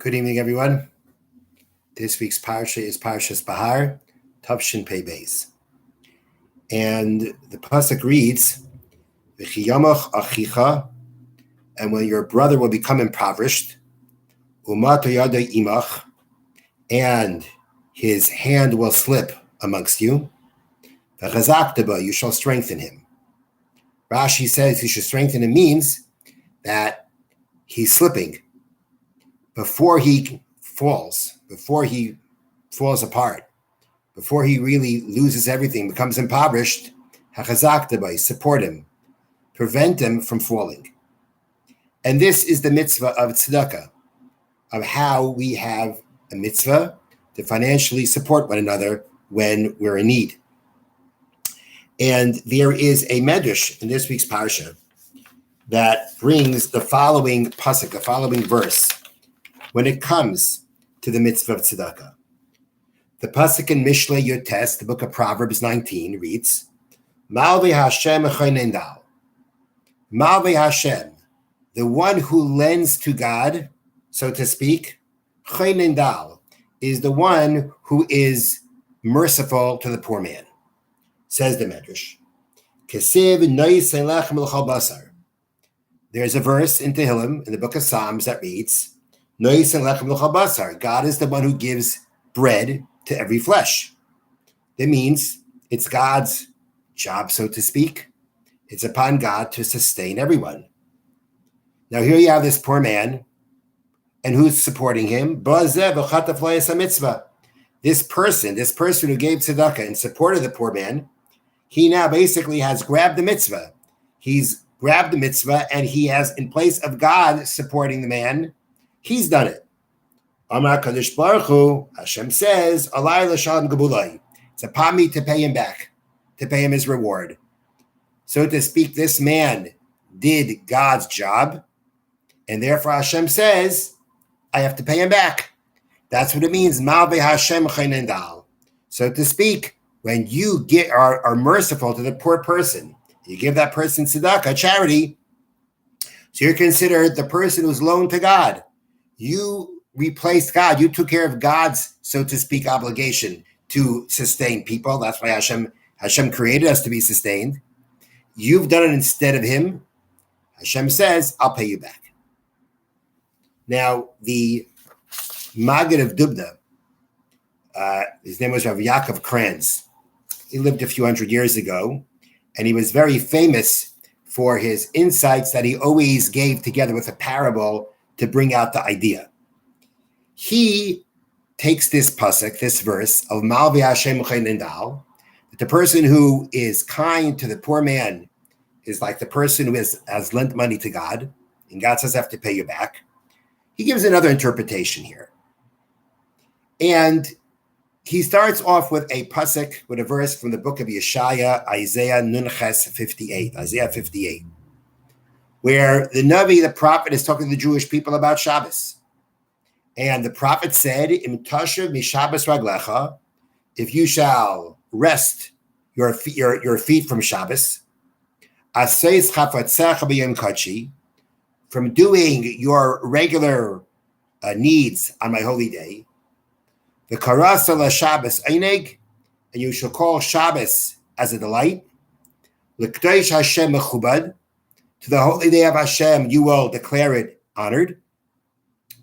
Good evening, everyone. This week's parsha is Parshas Behar, Tavshin Pei Beis. And the pasuk reads, V'chiyamach achicha, and when your brother will become impoverished, umat yada imach, and his hand will slip amongst you, v'chazakta, you shall strengthen him. Rashi says you should strengthen him means that he's slipping. Before he falls apart, before he really loses everything, becomes impoverished, hachazakta, support him, prevent him from falling. And this is the mitzvah of tzedakah, of how we have a mitzvah to financially support one another when we're in need. And there is a medrash in this week's parsha that brings the following pasuk, the following verse, when it comes to the mitzvah of tzedakah. The pasuk in Mishlei Yotes, the book of Proverbs 19, reads, Malvei Hashem echaynendal. Malvei Hashem, the one who lends to God, so to speak, echaynendal, is the one who is merciful to the poor man. Says the Medrash. Kesiv nois lechem l'chol basar. There's a verse in Tehillim, in the book of Psalms, that reads, God is the one who gives bread to every flesh. That means it's God's job, so to speak. It's upon God to sustain everyone. Now here you have this poor man, and who's supporting him? This person who gave tzedakah in support of the poor man, he now basically has grabbed the mitzvah. He's grabbed the mitzvah, and he has, in place of God supporting the man, he's done it. Amar Kadosh Baruch Hu, Hashem says, Alai l'shalom gabulai. It's upon me to pay him back, to pay him his reward. So to speak, this man did God's job, and therefore Hashem says, I have to pay him back. That's what it means, Malvei Hashem chaynendal. So to speak, when you are merciful to the poor person, you give that person tzedakah, charity, so you're considered the person who's loaned to God. You replaced God. You took care of God's, so to speak, obligation to sustain people. That's why Hashem created us to be sustained. You've done it instead of him. Hashem says, I'll pay you back. Now, the Maggid of Dubna, his name was Rav Yaakov Kranz. He lived a few hundred years ago, and he was very famous for his insights that he always gave together with a parable to bring out the idea. He takes this pasuk, this verse of Malvei Hashem chaynendal, that the person who is kind to the poor man is like the person who has lent money to God, and God says, I have to pay you back. He gives another interpretation here. And he starts off with a pasuk, with a verse from the book of Yeshaya, Isaiah 58, where the Navi, the prophet, is talking to the Jewish people about Shabbos. And the prophet said, Im tashav mishabbos raglecha, if you shall rest your feet from Shabbos, aseis chafatzecha b'yom kachi, from doing your regular needs on my holy day, the karasa la Shabbos eineg, and you shall call Shabbos as a delight, l'kdosh Hashem mechubad, to the holy day of Hashem, you will declare it honored.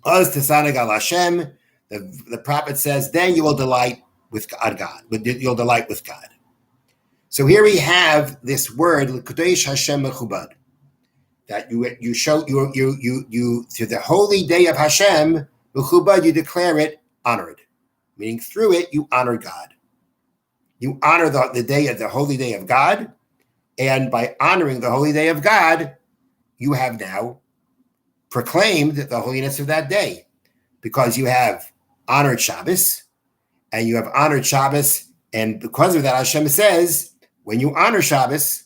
Az tesaneg al Hashem, the prophet says, then you will delight with God. You'll delight with God. So here we have this word, l'kadosh Hashem mechubad, that you show you to the holy day of Hashem mechubad, you declare it honored, meaning through it you honor God. You honor the day of the holy day of God. And by honoring the holy day of God, you have now proclaimed the holiness of that day, because you have honored Shabbos, and you have honored Shabbos, and because of that, Hashem says, when you honor Shabbos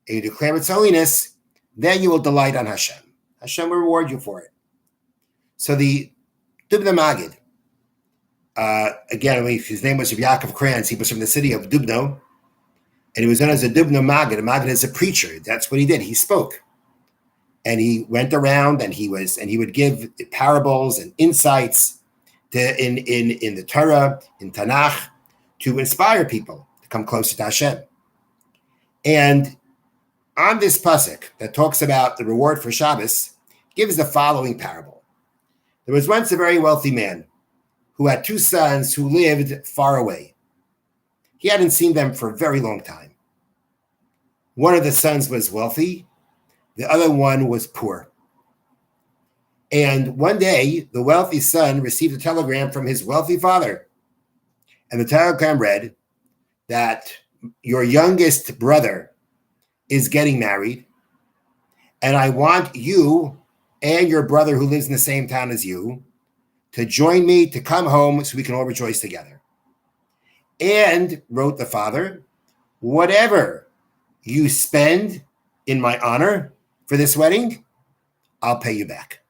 and you declare its holiness, then you will delight on Hashem. Hashem will reward you for it. So the Dubna Maggid, again, his name was Yaakov Kranz. He was from the city of Dubno, and he was known as a Dubno Maggid. A Maggid is a preacher. That's what he did. He spoke. And he went around and he would give parables and insights in the Torah, in Tanakh, to inspire people to come closer to Hashem. And on this pasuk that talks about the reward for Shabbos, gives the following parable. There was once a very wealthy man who had two sons who lived far away. He hadn't seen them for a very long time. One of the sons was wealthy, the other one was poor. And one day, the wealthy son received a telegram from his wealthy father. And the telegram read that your youngest brother is getting married, and I want you and your brother who lives in the same town as you to join me to come home so we can all rejoice together. And, wrote the father, whatever you spend in my honor for this wedding, I'll pay you back.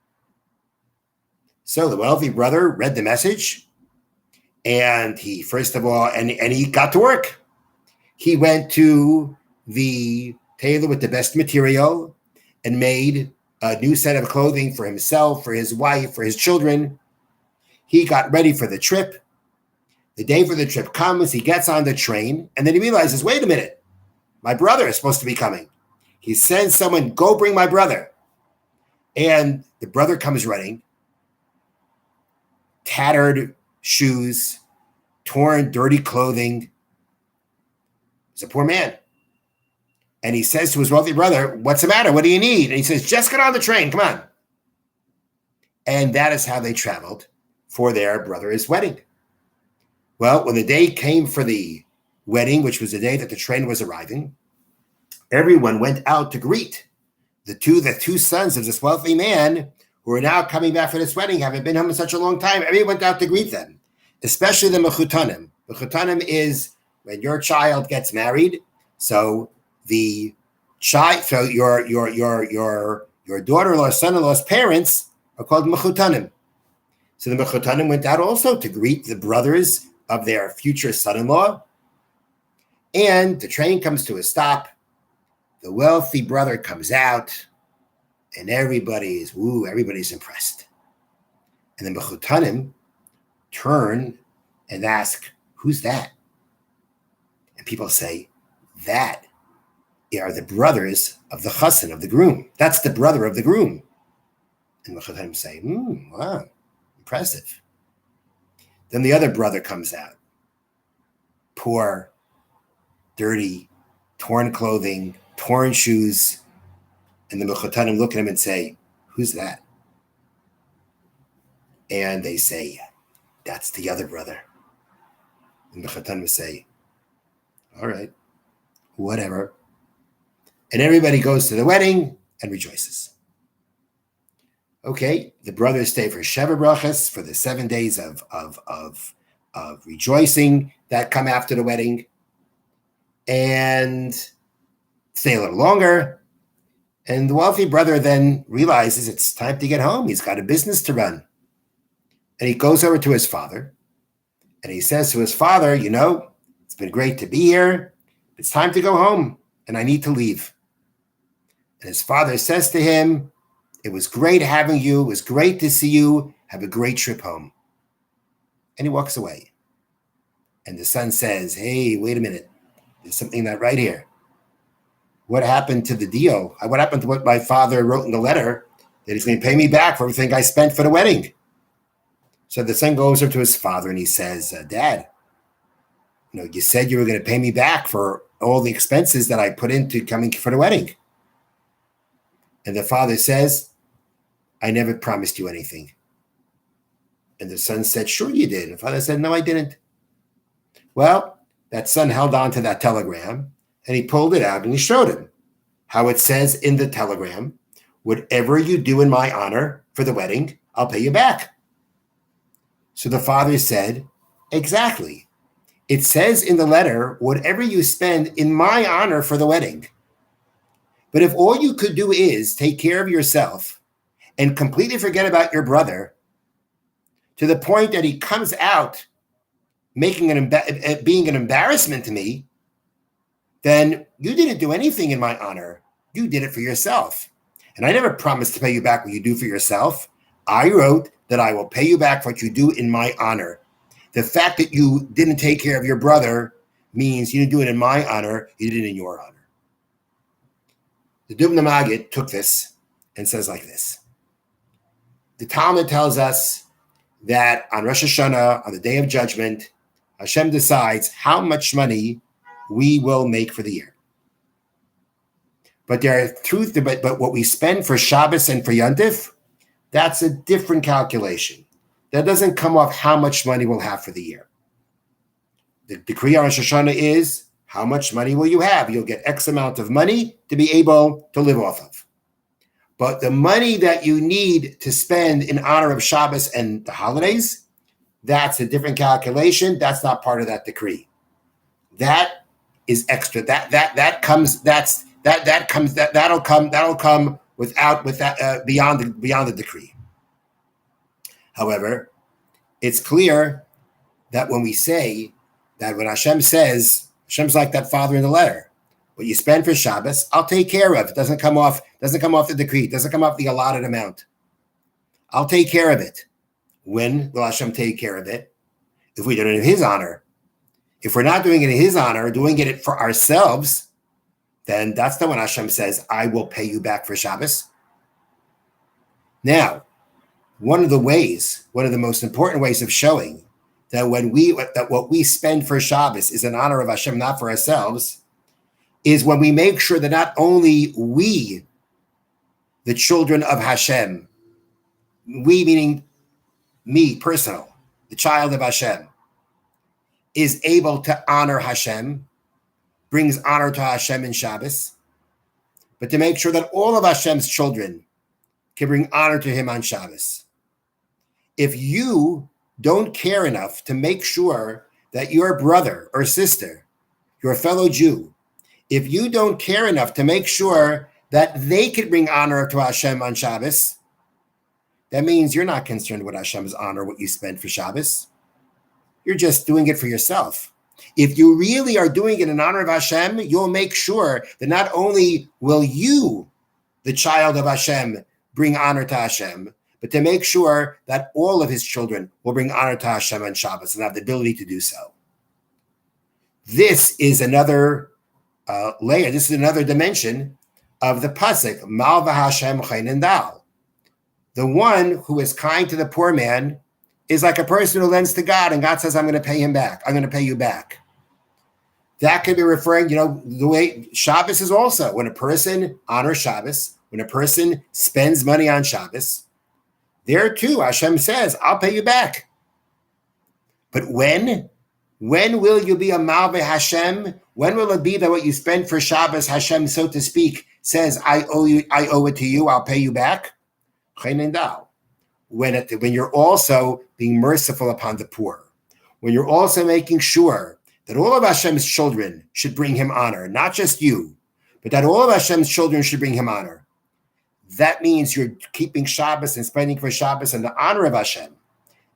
So the wealthy brother read the message, and he, first of all, and he got to work. He went to the tailor with the best material and made a new set of clothing for himself, for his wife, for his children. He got ready for the trip. The day for the trip comes, he gets on the train, and then he realizes, wait a minute, my brother is supposed to be coming. He sends someone, go bring my brother. And the brother comes running, tattered shoes, torn, dirty clothing. He's a poor man. And he says to his wealthy brother, what's the matter? What do you need? And he says, just get on the train. Come on. And that is how they traveled for their brother's wedding. Well, when the day came for the wedding, which was the day that the train was arriving, everyone went out to greet the two sons of this wealthy man who are now coming back for this wedding, haven't been home in such a long time. Everyone went out to greet them, especially the mechutanim. Mechutanim is when your child gets married. So the child, so your daughter-in-law, son-in-law's parents are called mechutanim. So the mechutanim went out also to greet the brothers of their future son-in-law. And the train comes to a stop. The wealthy brother comes out, and everybody's impressed. And the mechutanim turn and ask, who's that? And people say, that are the brothers of the chassan, of the groom. That's the brother of the groom. And the mechutanim say, wow, impressive. Then the other brother comes out. Poor, dirty, torn clothing, torn shoes. And the mechutanim look at him and say, who's that? And they say, that's the other brother. And the mechutanim say, all right, whatever. And everybody goes to the wedding and rejoices. Okay, the brothers stay for Sheva Brachas, for the 7 days of rejoicing that come after the wedding, and stay a little longer. And the wealthy brother then realizes it's time to get home. He's got a business to run. And he goes over to his father, and he says to his father, it's been great to be here. It's time to go home, and I need to leave. And his father says to him, it was great having you. It was great to see you. Have a great trip home. And he walks away. And the son says, hey, wait a minute. There's something not right here. What happened to the deal? What happened to what my father wrote in the letter that he's going to pay me back for everything I spent for the wedding? So the son goes over to his father and he says, Dad, you said you were going to pay me back for all the expenses that I put into coming for the wedding. And the father says, I never promised you anything. And the son said, sure you did. And the father said, no, I didn't. Well, that son held on to that telegram and he pulled it out and he showed him how it says in the telegram, whatever you do in my honor for the wedding, I'll pay you back. So the father said, exactly. It says in the letter, whatever you spend in my honor for the wedding. But if all you could do is take care of yourself and completely forget about your brother to the point that he comes out being an embarrassment to me, then you didn't do anything in my honor. You did it for yourself. And I never promised to pay you back what you do for yourself. I wrote that I will pay you back what you do in my honor. The fact that you didn't take care of your brother means you didn't do it in my honor, you did it in your honor. The Dubna Maggid took this and says like this. The Talmud tells us that on Rosh Hashanah, on the Day of Judgment, Hashem decides how much money we will make for the year. But but what we spend for Shabbos and for Yontif, that's a different calculation. That doesn't come off how much money we'll have for the year. The decree on Rosh Hashanah is how much money will you have? You'll get X amount of money to be able to live off of. But the money that you need to spend in honor of Shabbos and the holidays, that's a different calculation. That's not part of that decree. That is extra. That'll come beyond the decree. However, it's clear that when we say that when Hashem says, Hashem's like that father in the letter. What you spend for Shabbos, I'll take care of. It doesn't come off the decree. It doesn't come off the allotted amount. I'll take care of it. When will Hashem take care of it? If we do it in his honor. If we're not doing it in his honor, doing it for ourselves, then that's not when Hashem says, I will pay you back for Shabbos. Now, one of the most important ways of showing that what we spend for Shabbos is in honor of Hashem, not for ourselves, is when we make sure that not only we, the children of Hashem, we meaning me, personal, the child of Hashem, is able to honor Hashem, brings honor to Hashem in Shabbos, but to make sure that all of Hashem's children can bring honor to him on Shabbos. If you don't care enough to make sure that your brother or sister, your fellow Jew, if you don't care enough to make sure that they could bring honor to Hashem on Shabbos, that means you're not concerned with Hashem's honor, what you spend for Shabbos. You're just doing it for yourself. If you really are doing it in honor of Hashem, you'll make sure that not only will you, the child of Hashem, bring honor to Hashem, but to make sure that all of his children will bring honor to Hashem on Shabbos and have the ability to do so. This is another layer. This is another dimension of the pasuk, Mal v'Hashem chaynen dal. The one who is kind to the poor man is like a person who lends to God, and God says, I'm going to pay him back. I'm going to pay you back. That could be referring, the way Shabbos is also. When a person honors Shabbos, when a person spends money on Shabbos, there too, Hashem says, I'll pay you back. But when will you be a Malveh Hashem? When will it be that what you spend for Shabbos, Hashem, so to speak, says, I owe it to you, I'll pay you back? When you're also being merciful upon the poor, when you're also making sure that all of Hashem's children should bring him honor, not just you, but that all of Hashem's children should bring him honor. That means you're keeping Shabbos and spending for Shabbos in the honor of Hashem.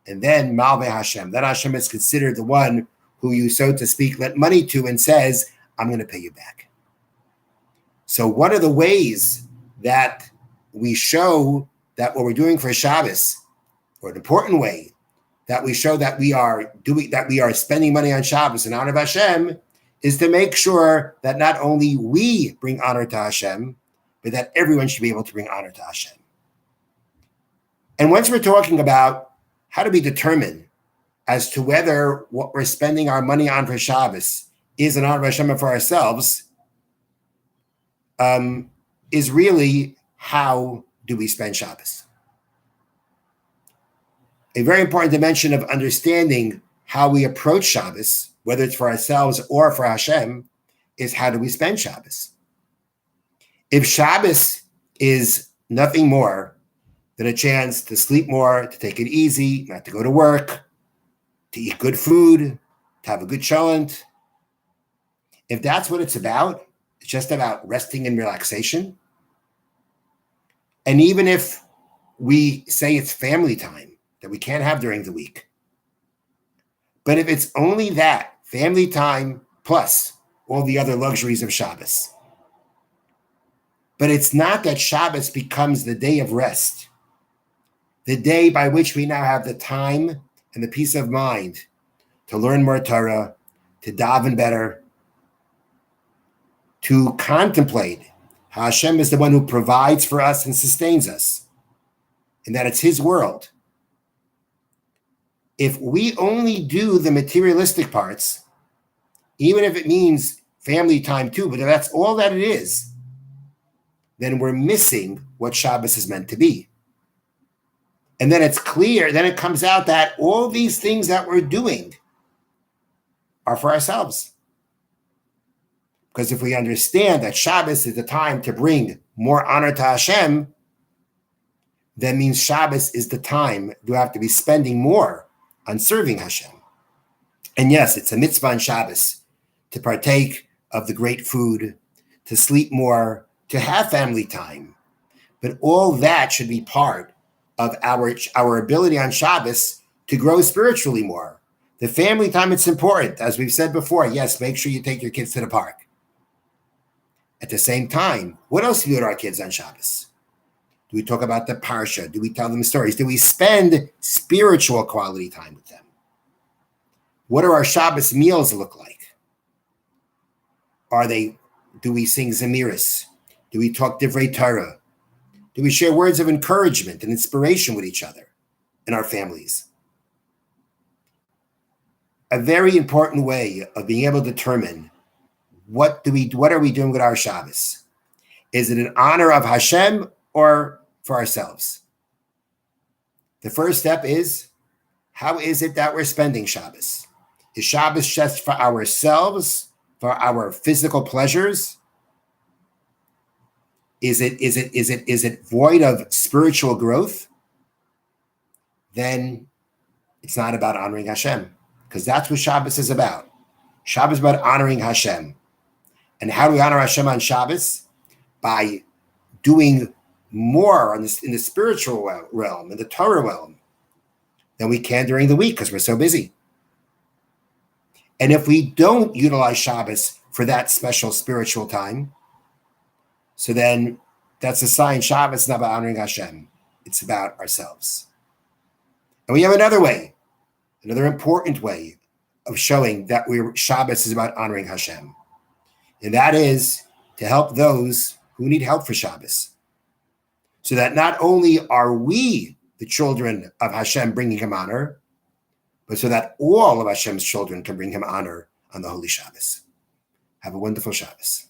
And then Malveh Hashem, then Hashem is considered the one who you, so to speak, lent money to and says, I'm going to pay you back. So one of the ways that we show that what we're doing for Shabbos, or an important way that we show that we are spending money on Shabbos in honor of Hashem, is to make sure that not only we bring honor to Hashem, but that everyone should be able to bring honor to Hashem. And once we're talking about how do we determine as to whether what we're spending our money on for Shabbos is in honor of Hashem and for ourselves, is really how do we spend Shabbos. A very important dimension of understanding how we approach Shabbos, whether it's for ourselves or for Hashem, is how do we spend Shabbos. If Shabbos is nothing more than a chance to sleep more, to take it easy, not to go to work, to eat good food, to have a good cholent, if that's what it's about, it's just about resting and relaxation. And even if we say it's family time that we can't have during the week, but if it's only that, family time plus all the other luxuries of Shabbos, But it's not that Shabbos becomes the day of rest, the day by which we now have the time and the peace of mind to learn more Torah, to daven better, to contemplate how Hashem is the one who provides for us and sustains us, and that it's His world. If we only do the materialistic parts, even if it means family time too, but if that's all that it is, then we're missing what Shabbos is meant to be. And then it's clear, then it comes out that all these things that we're doing are for ourselves. Because if we understand that Shabbos is the time to bring more honor to Hashem, that means Shabbos is the time we have to be spending more on serving Hashem. And yes, it's a mitzvah on Shabbos to partake of the great food, to sleep more, to have family time. But all that should be part of our ability on Shabbos to grow spiritually more. The family time, it's important. As we've said before, yes, make sure you take your kids to the park. At the same time, what else do we do to our kids on Shabbos? Do we talk about the parsha? Do we tell them stories? Do we spend spiritual quality time with them? What do our Shabbos meals look like? Do we sing Zemiris? Do we talk Divrei Torah? Do we share words of encouragement and inspiration with each other and our families? A very important way of being able to determine what are we doing with our Shabbos? Is it in honor of Hashem or for ourselves? The first step is, how is it that we're spending Shabbos? Is Shabbos just for ourselves, for our physical pleasures? Is it void of spiritual growth? Then it's not about honoring Hashem, because that's what Shabbos is about. Shabbos is about honoring Hashem. And how do we honor Hashem on Shabbos? By doing more in the spiritual realm, in the Torah realm, than we can during the week because we're so busy. And if we don't utilize Shabbos for that special spiritual time, so then that's a sign Shabbos is not about honoring Hashem. It's about ourselves. And we have another way, another important way of showing that Shabbos is about honoring Hashem. And that is to help those who need help for Shabbos. So that not only are we the children of Hashem bringing Him honor, but so that all of Hashem's children can bring Him honor on the Holy Shabbos. Have a wonderful Shabbos.